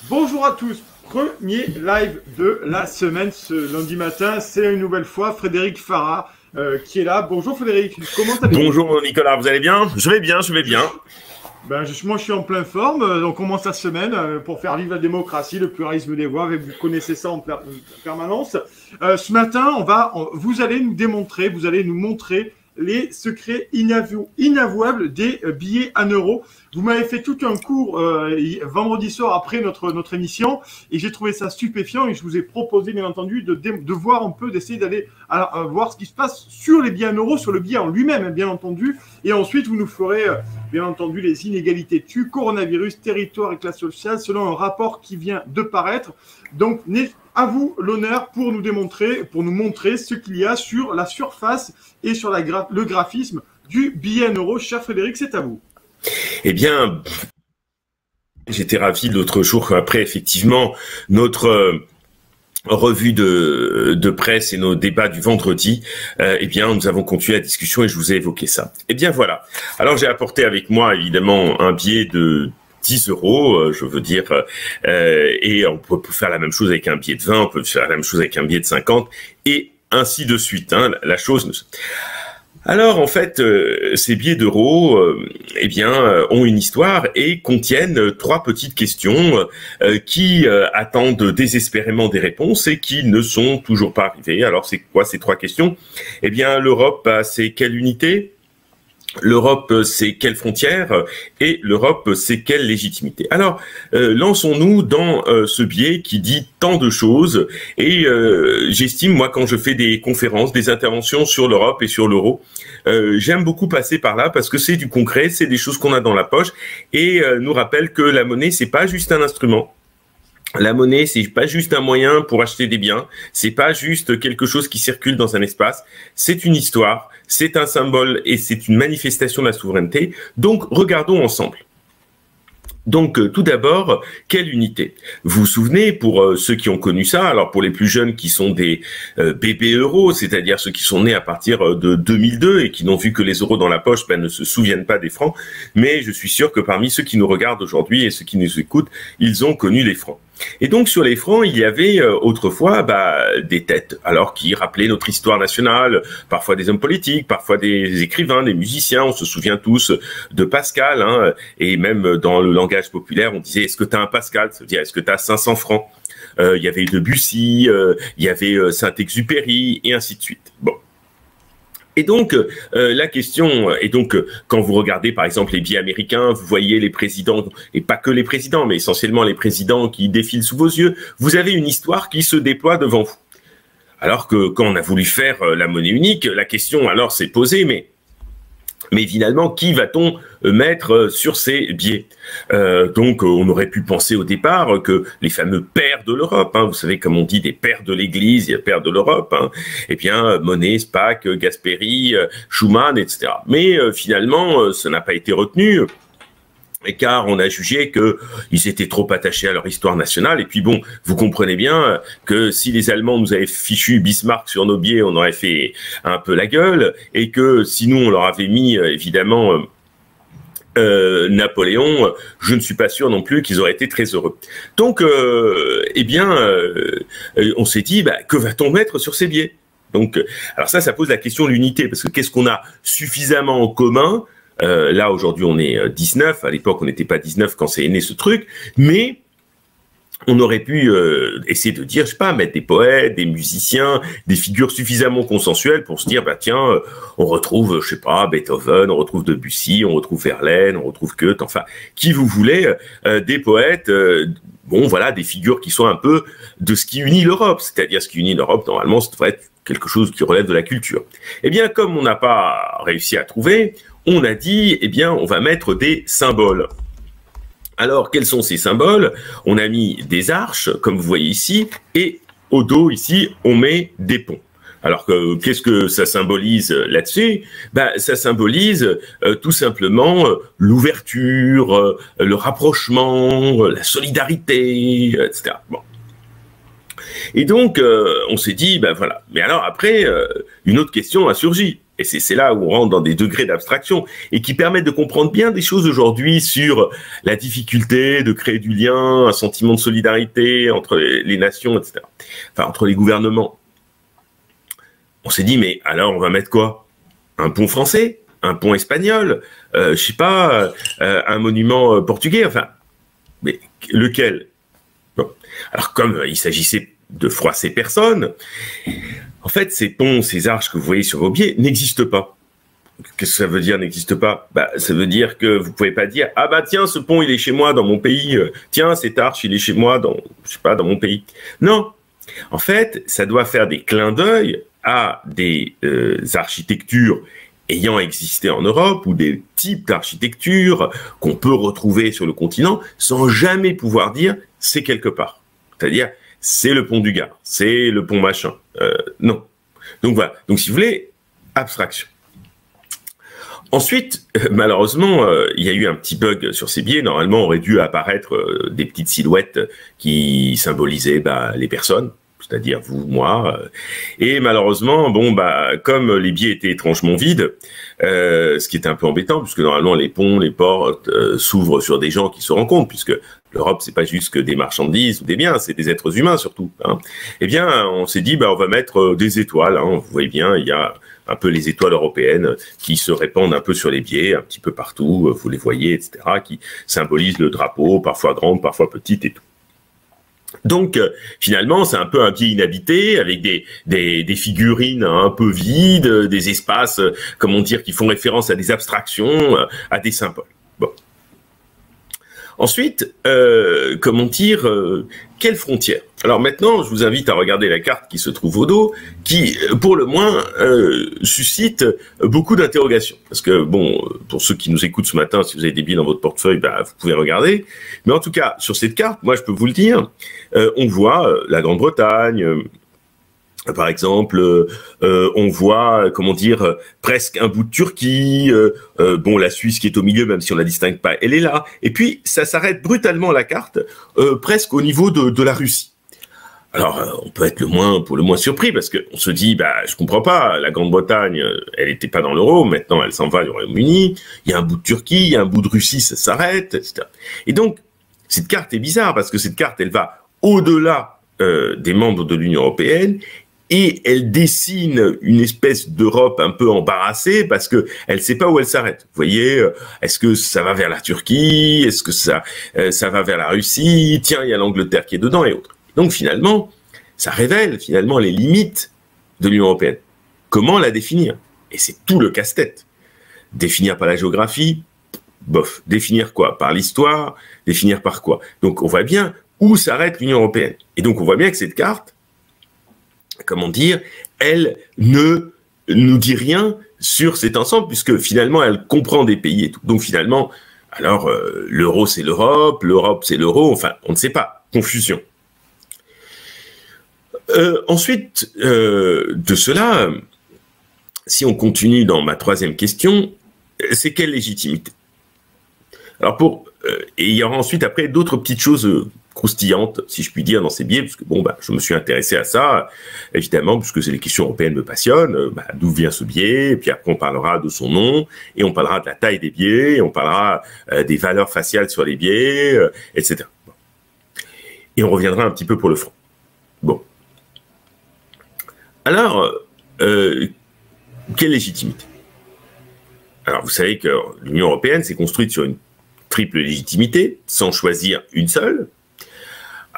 Bonjour à tous, premier live de la semaine ce lundi matin, c'est une nouvelle fois Frédéric Farah qui est là. Bonjour Frédéric, comment allez-vous? Bonjour Nicolas, vous allez bien? Je vais bien, je vais bien. Moi je suis en pleine forme, on commence la semaine pour faire vivre la démocratie, le pluralisme des voix, vous connaissez ça en permanence. Ce matin, vous allez nous démontrer, vous allez nous montrer les secrets inavouables des billets 1 euro. Vous m'avez fait tout un cours vendredi soir après notre émission et j'ai trouvé ça stupéfiant et je vous ai proposé bien entendu de voir un peu, d'essayer d'aller voir ce qui se passe sur les billets 1 euro, sur le billet en lui-même bien entendu, et ensuite vous nous ferez bien entendu les inégalités tues, coronavirus, territoire et classe sociale selon un rapport qui vient de paraître. Donc à vous l'honneur pour nous démontrer, pour nous montrer ce qu'il y a sur la surface et sur le graphisme du billet 1 euro. Cher Frédéric, c'est à vous. Eh bien, j'étais ravi l'autre jour après effectivement notre revue de presse et nos débats du vendredi, eh bien, nous avons continué la discussion et je vous ai évoqué ça. Eh bien, voilà. Alors, j'ai apporté avec moi, évidemment, un billet de 10 euros, je veux dire, et on peut faire la même chose avec un billet de 20, on peut faire la même chose avec un billet de 50, et ainsi de suite. Hein, la chose. Alors, en fait, ces billets d'euros, eh bien, ont une histoire et contiennent 3 petites questions qui attendent désespérément des réponses et qui ne sont toujours pas arrivées. Alors, c'est quoi ces 3 questions? Eh bien, l'Europe, c'est quelle unité? L'Europe, c'est quelle frontière? Et l'Europe, c'est quelle légitimité? Alors, lançons-nous dans ce biais qui dit tant de choses. Et j'estime, moi, quand je fais des conférences, des interventions sur l'Europe et sur l'euro, j'aime beaucoup passer par là parce que c'est du concret, c'est des choses qu'on a dans la poche et nous rappelle que la monnaie, c'est pas juste un instrument. La monnaie, c'est pas juste un moyen pour acheter des biens, c'est pas juste quelque chose qui circule dans un espace, c'est une histoire, c'est un symbole et c'est une manifestation de la souveraineté. Donc, regardons ensemble. Donc, tout d'abord, quelle unité? Vous vous souvenez, pour ceux qui ont connu ça, alors pour les plus jeunes qui sont des bébés euros, c'est-à-dire ceux qui sont nés à partir de 2002 et qui n'ont vu que les euros dans la poche, ne se souviennent pas des francs, mais je suis sûr que parmi ceux qui nous regardent aujourd'hui et ceux qui nous écoutent, ils ont connu les francs. Et donc sur les francs, il y avait autrefois des têtes, alors qui rappelaient notre histoire nationale, parfois des hommes politiques, parfois des écrivains, des musiciens. On se souvient tous de Pascal, hein, et même dans le langage populaire, on disait est-ce que tu as un Pascal? Ça veut dire est-ce que tu as 500 francs? Il y avait Debussy, il y avait Saint-Exupéry, et ainsi de suite. Bon. Et donc, la question, et donc, quand vous regardez, par exemple, les billets américains, vous voyez les présidents, et pas que les présidents, mais essentiellement les présidents qui défilent sous vos yeux, vous avez une histoire qui se déploie devant vous. Alors que quand on a voulu faire la monnaie unique, la question alors s'est posée, mais finalement, qui va-t-on mettre sur ces billets? Donc, on aurait pu penser au départ que les fameux pères de l'Europe, hein, vous savez, comme on dit, des pères de l'Église, il y a pères de l'Europe, hein, eh bien, Monnet, Spaak, Gasperi, Schuman, etc. Mais finalement, ça n'a pas été retenu. Car on a jugé qu'ils étaient trop attachés à leur histoire nationale. Et puis bon, vous comprenez bien que si les Allemands nous avaient fichu Bismarck sur nos billets, on aurait fait un peu la gueule, et que si nous on leur avait mis évidemment Napoléon, je ne suis pas sûr non plus qu'ils auraient été très heureux. Donc, on s'est dit, que va-t-on mettre sur ces billets? Donc, alors ça pose la question de l'unité, parce que qu'est-ce qu'on a suffisamment en commun? Là, aujourd'hui, on est 19. À l'époque, on n'était pas 19 quand c'est né ce truc. Mais on aurait pu essayer de dire, je sais pas, mettre des poètes, des musiciens, des figures suffisamment consensuelles pour se dire, tiens, on retrouve, je sais pas, Beethoven, on retrouve Debussy, on retrouve Verlaine, on retrouve Goethe, enfin, qui vous voulez, des poètes, voilà, des figures qui sont un peu de ce qui unit l'Europe. C'est-à-dire, ce qui unit l'Europe, normalement, ça devrait être quelque chose qui relève de la culture. Eh bien, comme on n'a pas réussi à trouver, on a dit, eh bien, on va mettre des symboles. Alors, quels sont ces symboles? On a mis des arches, comme vous voyez ici, et au dos, ici, on met des ponts. Alors, qu'est-ce que ça symbolise là-dessus? Ça symbolise tout simplement l'ouverture, le rapprochement, la solidarité, etc. Bon. Et donc, on s'est dit, voilà. Mais alors après, une autre question a surgi. Et c'est là où on rentre dans des degrés d'abstraction et qui permettent de comprendre bien des choses aujourd'hui sur la difficulté de créer du lien, un sentiment de solidarité entre les nations, etc. Enfin, entre les gouvernements. On s'est dit, mais alors on va mettre quoi? Un pont français? Un pont espagnol? Je sais pas, un monument portugais? Enfin, mais lequel? Bon. Alors comme il s'agissait de froisser personne, en fait, ces ponts, ces arches que vous voyez sur vos biais n'existent pas. Qu'est-ce que ça veut dire n'existe pas? Ça veut dire que vous pouvez pas dire ah bah tiens, ce pont il est chez moi dans mon pays, tiens cette arche il est chez moi dans mon pays. Non, en fait, ça doit faire des clins d'œil à des architectures ayant existé en Europe ou des types d'architecture qu'on peut retrouver sur le continent sans jamais pouvoir dire c'est quelque part. C'est-à-dire c'est le pont du Gard, c'est le pont machin. Non. Donc voilà. Donc si vous voulez, abstraction. Ensuite, malheureusement, il y a eu un petit bug sur ces biais. Normalement, aurait dû apparaître des petites silhouettes qui symbolisaient les personnes, c'est-à-dire vous, moi. Et malheureusement, comme les biais étaient étrangement vides, ce qui était un peu embêtant, puisque normalement les ponts, les portes s'ouvrent sur des gens qui se rencontrent, puisque l'Europe, c'est pas juste que des marchandises ou des biens, c'est des êtres humains surtout. Hein. Eh bien, on s'est dit, on va mettre des étoiles. Hein. Vous voyez bien, il y a un peu les étoiles européennes qui se répandent un peu sur les biais, un petit peu partout, vous les voyez, etc., qui symbolisent le drapeau, parfois grande, parfois petite et tout. Donc, finalement, c'est un peu un biais inhabité, avec des figurines un peu vides, des espaces, comment dire, qui font référence à des abstractions, à des symboles. Bon. Ensuite, comment dire, quelles frontières? Alors maintenant, je vous invite à regarder la carte qui se trouve au dos, qui, pour le moins, suscite beaucoup d'interrogations. Parce que, pour ceux qui nous écoutent ce matin, si vous avez des billets dans votre portefeuille, vous pouvez regarder. Mais en tout cas, sur cette carte, moi, je peux vous le dire, on voit la Grande-Bretagne, par exemple, on voit, comment dire, presque un bout de Turquie, la Suisse qui est au milieu, même si on la distingue pas, elle est là. Et puis, ça s'arrête brutalement la carte, presque au niveau de la Russie. Alors, on peut être pour le moins surpris, parce qu'on se dit, je comprends pas, la Grande-Bretagne, elle était pas dans l'euro, maintenant elle s'en va du Royaume-Uni, il y a un bout de Turquie, il y a un bout de Russie, ça s'arrête, etc. Et donc, cette carte est bizarre, parce que cette carte, elle va au-delà des membres de l'Union européenne, et elle dessine une espèce d'Europe un peu embarrassée parce que elle sait pas où elle s'arrête. Vous voyez, est-ce que ça va vers la Turquie? Est-ce que ça va vers la Russie? Tiens, il y a l'Angleterre qui est dedans et autres. Donc finalement, ça révèle finalement les limites de l'Union européenne. Comment la définir? Et c'est tout le casse-tête. Définir par la géographie, bof. Définir quoi? Par l'histoire? Définir par quoi? Donc on voit bien où s'arrête l'Union européenne. Et donc on voit bien que cette carte, comment dire, elle ne nous dit rien sur cet ensemble, puisque finalement, elle comprend des pays et tout. Donc finalement, alors, l'euro, c'est l'Europe c'est l'euro, enfin, on ne sait pas. Confusion. Ensuite, de cela, si on continue dans ma troisième question, c'est quelle légitimité? Alors et il y aura ensuite après d'autres petites choses croustillante, si je puis dire, dans ces biais, parce que je me suis intéressé à ça, évidemment, puisque les questions européennes me passionnent, d'où vient ce biais, et puis après on parlera de son nom, et on parlera de la taille des biais, et on parlera des valeurs faciales sur les biais, etc. Bon. Et on reviendra un petit peu pour le fond. Bon. Alors, quelle légitimité? Alors, vous savez que l'Union européenne s'est construite sur une triple légitimité, sans choisir une seule.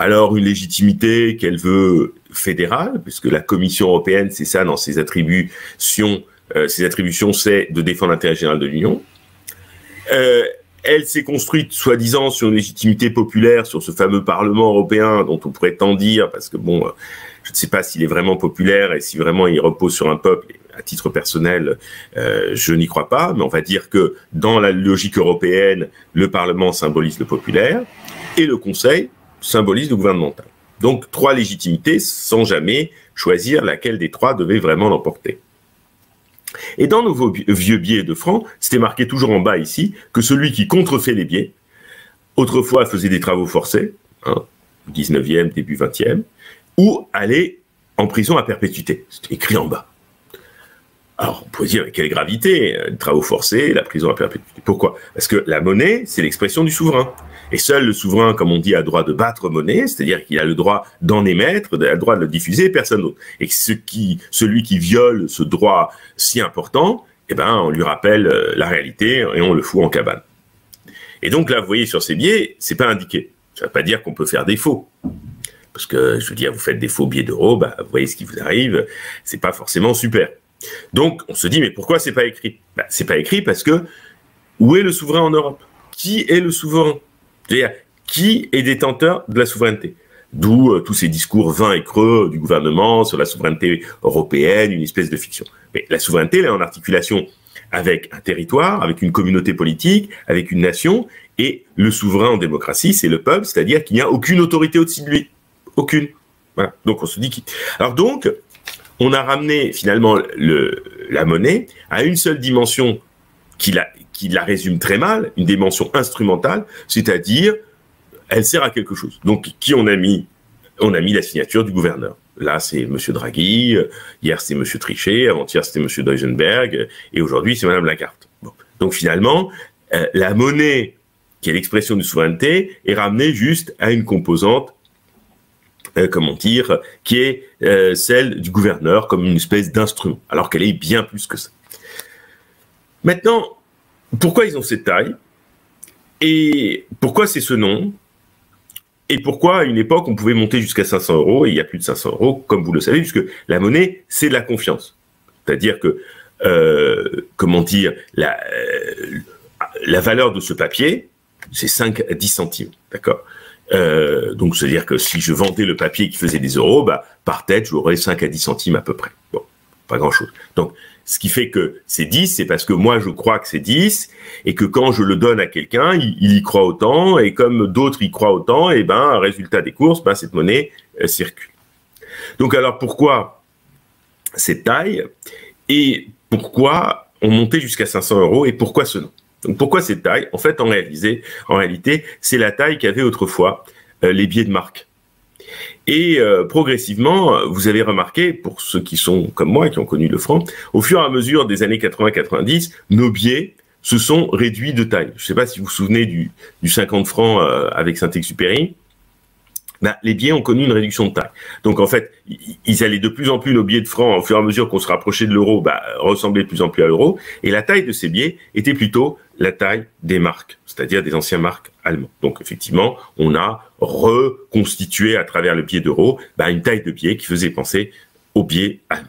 Alors, une légitimité qu'elle veut fédérale, puisque la Commission européenne, c'est ça dans ses attributions, c'est de défendre l'intérêt général de l'Union. Elle s'est construite, soi-disant, sur une légitimité populaire, sur ce fameux Parlement européen dont on pourrait tant dire, parce que je ne sais pas s'il est vraiment populaire et si vraiment il repose sur un peuple. À titre personnel, je n'y crois pas, mais on va dire que dans la logique européenne, le Parlement symbolise le populaire et le Conseil symbolise le gouvernemental. Donc, trois légitimités sans jamais choisir laquelle des trois devait vraiment l'emporter. Et dans nos vieux biais de francs, c'était marqué toujours en bas ici que celui qui contrefait les biais, autrefois faisait des travaux forcés, 19e, début 20e, ou allait en prison à perpétuité. C'était écrit en bas. Alors, on pourrait dire avec quelle gravité, les travaux forcés, la prison à perpétuité. Pourquoi? Parce que la monnaie, c'est l'expression du souverain. Et seul le souverain, comme on dit, a le droit de battre monnaie, c'est-à-dire qu'il a le droit d'en émettre, a le droit de le diffuser, et personne d'autre. Et que celui qui viole ce droit si important, eh ben, on lui rappelle la réalité et on le fout en cabane. Et donc là, vous voyez, sur ces billets, c'est pas indiqué. Ça veut pas dire qu'on peut faire des faux. Parce que, je veux dire, vous faites des faux billets d'euros, bah, vous voyez ce qui vous arrive, c'est pas forcément super. Donc, on se dit, mais pourquoi c'est pas écrit? Bah, c'est pas écrit parce que, où est le souverain en Europe? Qui est le souverain? C'est-à-dire, qui est détenteur de la souveraineté? D'où tous ces discours vains et creux du gouvernement sur la souveraineté européenne, une espèce de fiction. Mais la souveraineté, elle est en articulation avec un territoire, avec une communauté politique, avec une nation, et le souverain en démocratie, c'est le peuple, c'est-à-dire qu'il n'y a aucune autorité au-dessus de lui. Aucune. Voilà. Donc on se dit qui. Alors donc, on a ramené finalement la monnaie à une seule dimension qui la résume très mal, une dimension instrumentale, c'est-à-dire elle sert à quelque chose. Donc qui on a mis? On a mis la signature du gouverneur. Là, c'est M. Draghi, hier c'était M. Trichet, avant-hier c'était M. Duisenberg, et aujourd'hui c'est Mme Lagarde. Bon. Donc finalement, la monnaie, qui est l'expression de souveraineté, est ramenée juste à une composante, comment dire, qui est celle du gouverneur, comme une espèce d'instrument, alors qu'elle est bien plus que ça. Maintenant, pourquoi ils ont cette taille? Et pourquoi c'est ce nom? Et pourquoi, à une époque, on pouvait monter jusqu'à 500 euros, et il y a plus de 500 euros, comme vous le savez, puisque la monnaie, c'est de la confiance. C'est-à-dire que, comment dire, la valeur de ce papier, c'est 5 à 10 centimes, d'accord? Donc, c'est-à-dire que si je vendais le papier qui faisait des euros, bah, par tête, j'aurais 5 à 10 centimes à peu près. Bon, pas grand-chose. Donc, ce qui fait que c'est 10, c'est parce que moi, je crois que c'est 10, et que quand je le donne à quelqu'un, il y croit autant, et comme d'autres y croient autant, et ben, résultat des courses, ben, cette monnaie circule. Donc, alors, pourquoi cette taille? Et pourquoi on montait jusqu'à 500 euros? Et pourquoi ce nom? Donc, pourquoi cette taille? En fait, en réalité, c'est la taille qu'avaient autrefois les billets de marque. Et progressivement, vous avez remarqué, pour ceux qui sont comme moi, qui ont connu le franc, au fur et à mesure des années 80-90, nos billets se sont réduits de taille. Je ne sais pas si vous vous souvenez du 50 francs avec Saint-Exupéry. Ben, les billets ont connu une réduction de taille. Donc en fait, ils allaient de plus en plus, nos billets de francs, au fur et à mesure qu'on se rapprochait de l'euro, ben, ressemblaient de plus en plus à l'euro. Et la taille de ces billets était plutôt la taille des marques, c'est-à-dire des anciens marques allemands. Donc effectivement, on a reconstitué à travers le billet d'euro ben, une taille de billet qui faisait penser au billet allemand.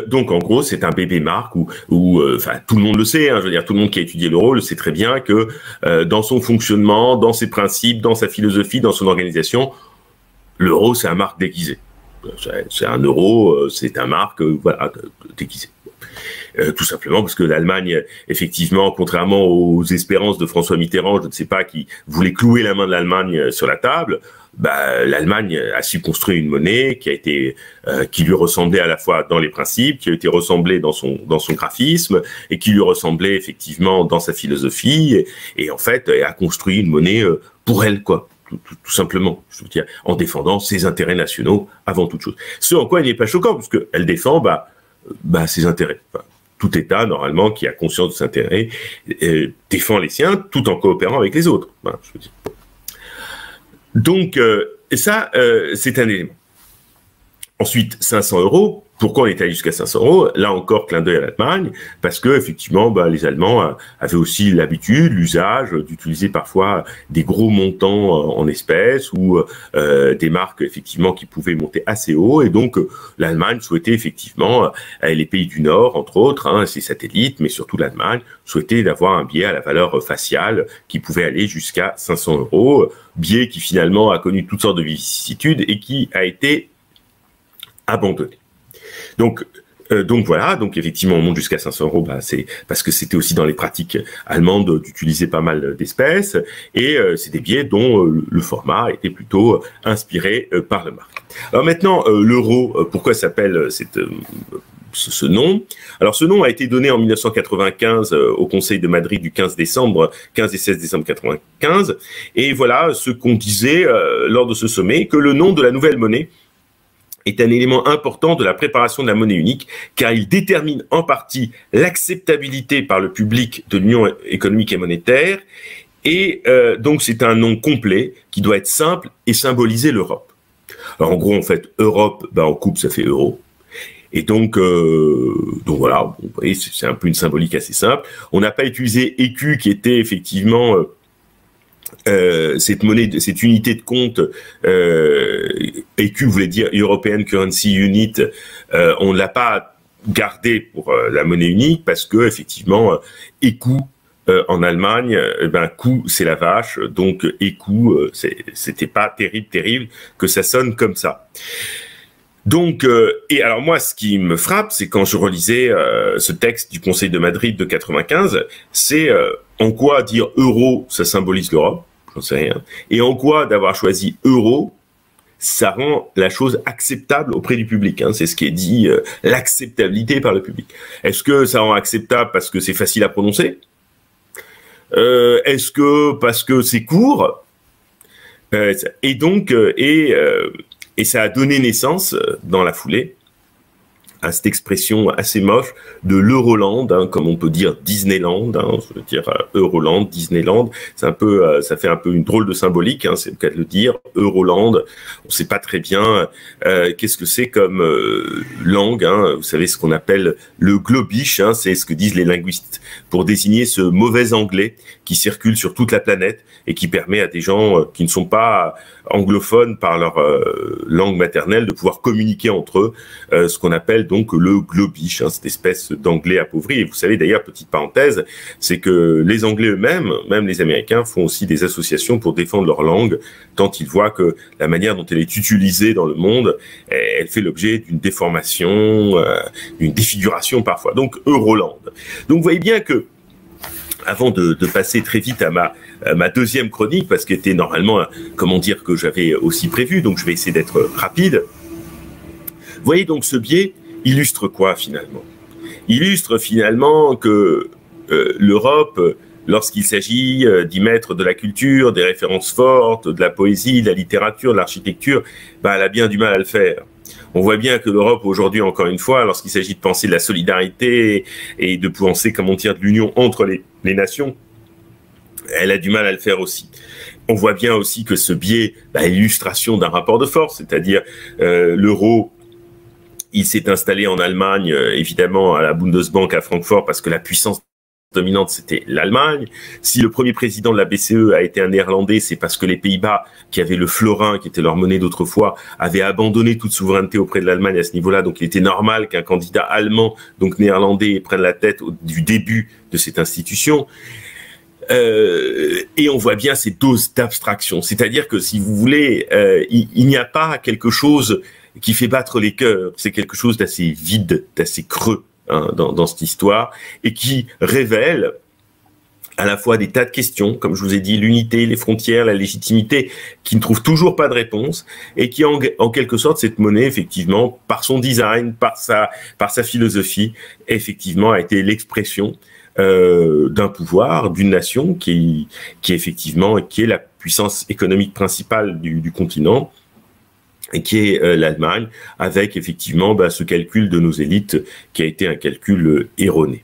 Donc en gros, c'est un bébé marque où enfin tout le monde le sait, hein, je veux dire tout le monde qui a étudié l'euro le sait très bien que dans son fonctionnement, dans ses principes, dans sa philosophie, dans son organisation, l'euro c'est un marque déguisé. C'est un euro, c'est un marque voilà déguisé. Tout simplement parce que l'Allemagne, effectivement, contrairement aux espérances de François Mitterrand, je ne sais pas, qui voulait clouer la main de l'Allemagne sur la table, bah, l'Allemagne a su construire une monnaie qui a été, qui lui ressemblait à la fois dans les principes, qui a été ressemblée dans son graphisme et qui lui ressemblait effectivement dans sa philosophie et en fait a construit une monnaie pour elle, quoi. Tout simplement, je veux dire, en défendant ses intérêts nationaux avant toute chose. Ce en quoi elle n'est pas choquant, parce qu'elle défend, ses intérêts. Enfin, tout État, normalement, qui a conscience de ses intérêts, défend les siens tout en coopérant avec les autres. Voilà, je veux dire. Donc, ça, c'est un élément. Ensuite, 500 euros. Pourquoi on est allé jusqu'à 500 euros? Là encore, clin d'œil à l'Allemagne, parce que effectivement, les Allemands avaient aussi l'habitude, l'usage d'utiliser parfois des gros montants en espèces ou des marques effectivement qui pouvaient monter assez haut. Et donc, l'Allemagne souhaitait effectivement, les pays du Nord, entre autres, ses satellites, mais surtout l'Allemagne, souhaitait d'avoir un billet à la valeur faciale qui pouvait aller jusqu'à 500 euros. Billet qui finalement a connu toutes sortes de vicissitudes et qui a été abandonné. Donc voilà, donc effectivement on monte jusqu'à 500 euros, c'est parce que c'était aussi dans les pratiques allemandes d'utiliser pas mal d'espèces et c'est des billets dont le format était plutôt inspiré par le marque. Alors maintenant l'euro, pourquoi s'appelle ce nom? Alors ce nom a été donné en 1995 au Conseil de Madrid du 15 et 16 décembre 95 et voilà ce qu'on disait lors de ce sommet, que le nom de la nouvelle monnaie est un élément important de la préparation de la monnaie unique, car il détermine en partie l'acceptabilité par le public de l'Union économique et monétaire, et donc c'est un nom complet qui doit être simple et symboliser l'Europe. Alors en gros, en fait, Europe, en coupe, ça fait euro. Et donc voilà, vous voyez, c'est un peu une symbolique assez simple. On n'a pas utilisé écu, qui était effectivement cette monnaie, cette unité de compte. ECU voulait dire European Currency Unit. On ne l'a pas gardé pour la monnaie unique parce que effectivement, ECU en Allemagne, coup c'est la vache, donc ECU, c'était pas terrible que ça sonne comme ça. Donc, et alors moi, ce qui me frappe, c'est quand je relisais ce texte du Conseil de Madrid de 95, c'est en quoi dire euro, ça symbolise l'Europe, j'en sais rien, et en quoi d'avoir choisi euro, ça rend la chose acceptable auprès du public. Hein, c'est ce qui est dit, l'acceptabilité par le public. Est-ce que ça rend acceptable parce que c'est facile à prononcer? Est-ce que parce que c'est court? Et donc, et ça a donné naissance, dans la foulée, à cette expression assez moche de l'Euroland, hein, comme on peut dire Disneyland, hein, je veux dire Euroland, Disneyland, c'est un peu, ça fait un peu une drôle de symbolique, hein, c'est le cas de le dire, Euroland, on sait pas très bien qu'est-ce que c'est comme langue, hein, vous savez ce qu'on appelle le globish, hein, c'est ce que disent les linguistes pour désigner ce mauvais anglais qui circule sur toute la planète et qui permet à des gens qui ne sont pas anglophones par leur langue maternelle de pouvoir communiquer entre eux, ce qu'on appelle donc le globish, hein, cette espèce d'anglais appauvri. Et vous savez d'ailleurs, petite parenthèse, c'est que les Anglais eux-mêmes, même les Américains, font aussi des associations pour défendre leur langue, tant ils voient que la manière dont elle est utilisée dans le monde, elle fait l'objet d'une déformation, d'une défiguration parfois. Donc Euroland. Donc vous voyez bien que, avant de passer très vite à ma deuxième chronique, parce qu'elle était normalement, comment dire, que j'avais aussi prévu, donc je vais essayer d'être rapide. Vous voyez donc ce biais illustre quoi finalement? Illustre finalement que l'Europe, lorsqu'il s'agit d'y mettre de la culture, des références fortes, de la poésie, de la littérature, de l'architecture, elle a bien du mal à le faire. On voit bien que l'Europe aujourd'hui, encore une fois, lorsqu'il s'agit de penser de la solidarité et de penser, comment dire, de l'union entre les nations, elle a du mal à le faire aussi. On voit bien aussi que ce biais est l'illustration d'un rapport de force, c'est-à-dire l'euro, il s'est installé en Allemagne, évidemment à la Bundesbank à Francfort, parce que la puissance dominante, c'était l'Allemagne. Si le premier président de la BCE a été un Néerlandais, c'est parce que les Pays-Bas, qui avaient le florin, qui était leur monnaie d'autrefois, avaient abandonné toute souveraineté auprès de l'Allemagne à ce niveau-là. Donc, il était normal qu'un candidat allemand, donc néerlandais, prenne la tête du début de cette institution. Et on voit bien ces doses d'abstraction. C'est-à-dire que, si vous voulez, il n'y a pas quelque chose qui fait battre les cœurs. C'est quelque chose d'assez vide, d'assez creux, hein, dans cette histoire, et qui révèle à la fois des tas de questions, comme je vous ai dit, l'unité, les frontières, la légitimité, qui ne trouvent toujours pas de réponse, et qui en quelque sorte, cette monnaie, effectivement, par son design, par sa philosophie, effectivement, a été l'expression d'un pouvoir, d'une nation qui effectivement, qui est la puissance économique principale du continent, et qui est l'Allemagne, avec effectivement ce calcul de nos élites qui a été un calcul erroné.